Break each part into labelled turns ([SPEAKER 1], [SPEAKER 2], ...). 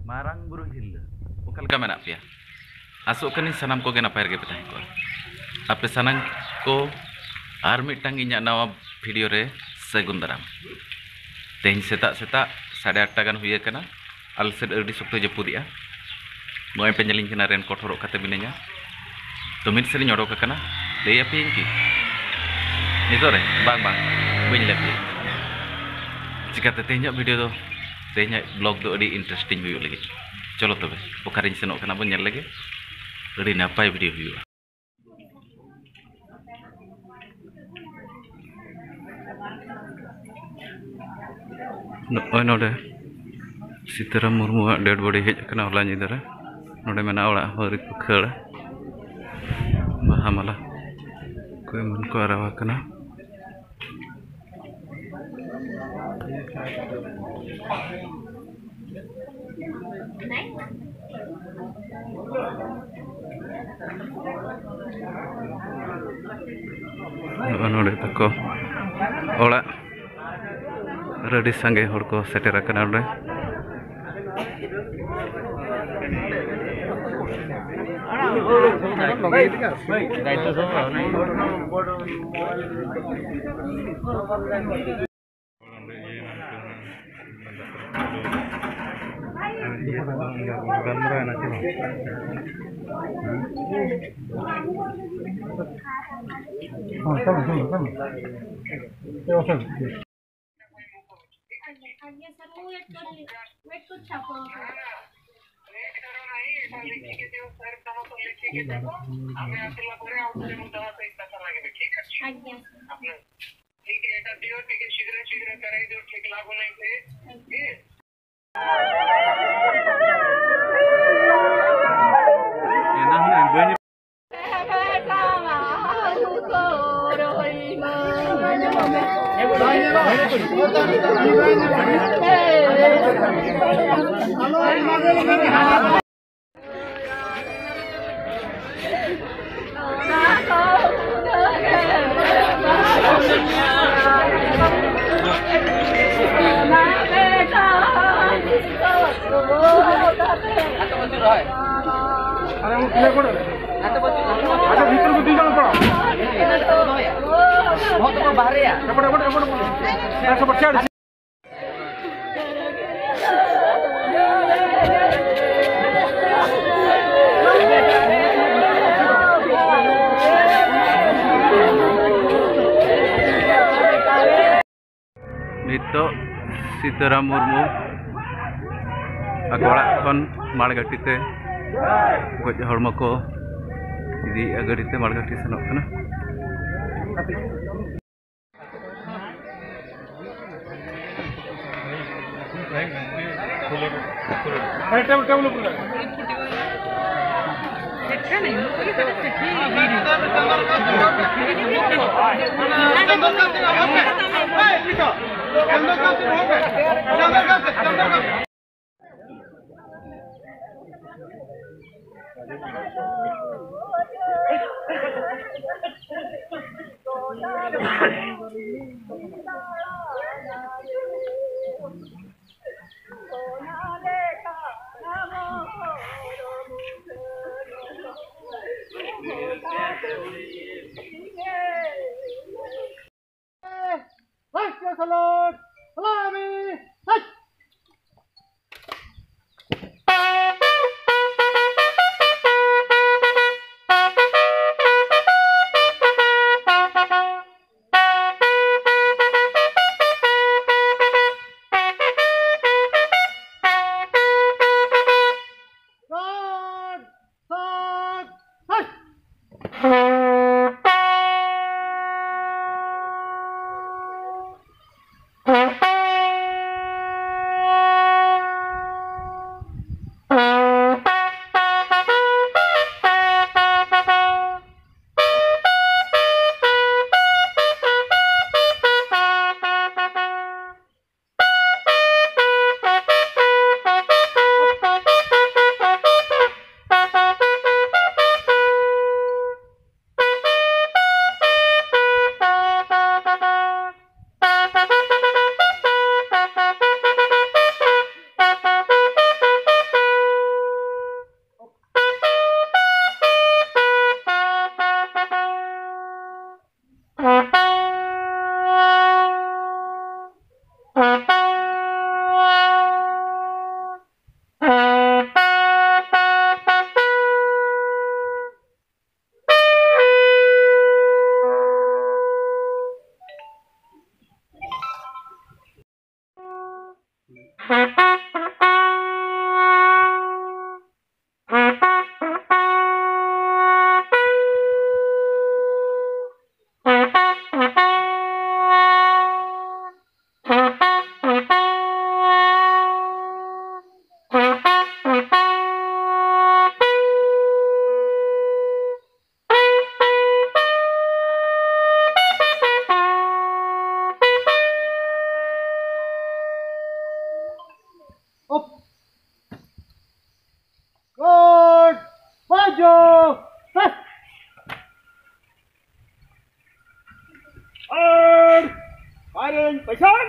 [SPEAKER 1] Marang Buru Hill. Ukal ka menak pia. Asuk kani sanam ko ge napay ge petah ko. Ape sanang ko ar mitang inya nawa video re sagun daram. Tehin setak 8:30 gan huye kana. Al sed erdi sokto jepudia. Noy penyeling kena ren kotorok kata binanya. Tumit sering nyodok kana. Dei api inki. Nitore bang bain lepi. Jika tetehnya video do tehnya blog do di interesting view lagi. Cholo tobe pokarin senok kana bon nyel lagi. Adi napai video view. Node Sitaram Murmu dead body hej kana hola nyidara. Node mena ola hori khela. Mahamala. Koy mun ko arawa kana. Node tako ola ready sange hor ko setera kana node. Nito Sitaram Murmu aku orak kon Malgati te goj hormo ko di agadi te Malgati senok kana.
[SPEAKER 2] maju. Firing position.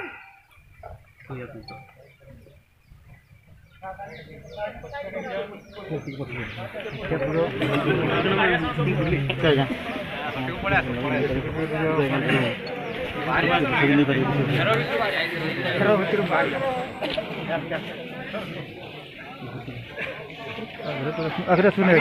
[SPEAKER 3] akhirnya sunai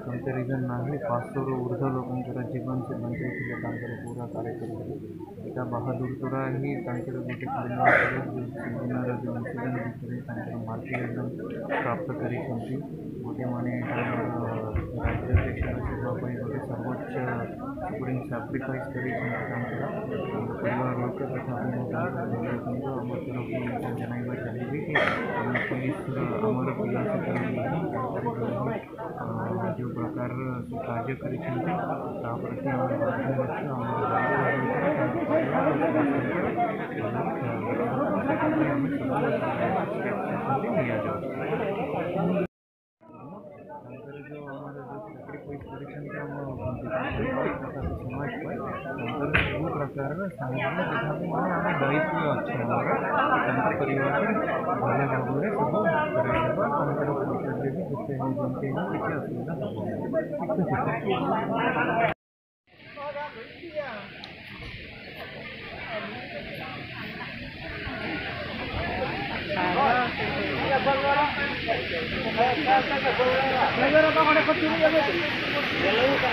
[SPEAKER 3] comparison नहीं 500 ऊर्ध लोकंर जीवन से बंचे पूरा कार्यक्रम यहाँ बहादुर ही गोटे परिवार जीवनर जो incident भितर मार्टियरडम प्राप्त कर गोटे मैंने राज्य जावाई गोटे सर्वोच्च सुप्रीम सैक्रिफाइस कर परिवार लोक तथा आम तरफ जनवा चाहिए कि पुलिस आमर पिला जो प्रकार कार्य प्रति जो प्रकार दायित्व अच्छे परिवार भल भाव में सब किसी असुविधा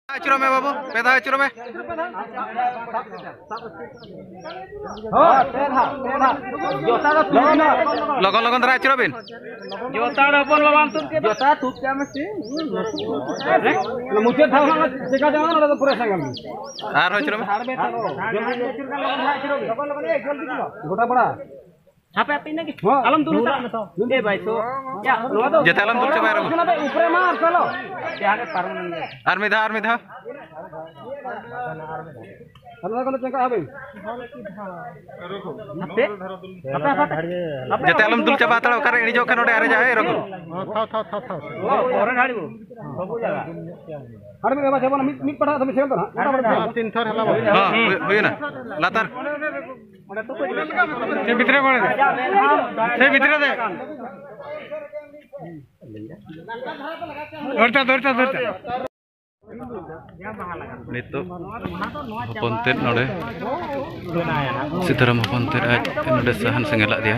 [SPEAKER 1] Acuro में बाबू पैदा acuro में लगन लगन तरह acuro बिन
[SPEAKER 2] जोता अपन बाबान तुम के जोता तुम क्या में से मुझे था ना देखा जाओ ना तो पूरा संगम
[SPEAKER 1] आर acuro में
[SPEAKER 2] छोटा बड़ा apa artinya gitu? Alam dulu tak? Baik so. Ya, lu tuh.
[SPEAKER 1] Jatah alam dulu coba erong.
[SPEAKER 2] Kenapa upre mar solo? Ya ada parang.
[SPEAKER 1] Armida, armida.
[SPEAKER 2] Kalau kalau cengkak apa? Apa? Apa?
[SPEAKER 1] Jatah alam dulu coba tahu karena ini jauh kan udah ada jauh erong.
[SPEAKER 2] Tahu. Orang hari bu. Babu jaga. Hari ini apa siapa mit pada tapi siapa tu? Ada 3 thar hala.
[SPEAKER 1] हाँ, वही ना. Latar.
[SPEAKER 2] से भितरे कोण दे से भितरे दे धरता
[SPEAKER 1] नितो हपनतेद नोडे सीताराम हपनतेद आज नोडे साहन सेंगेला दिया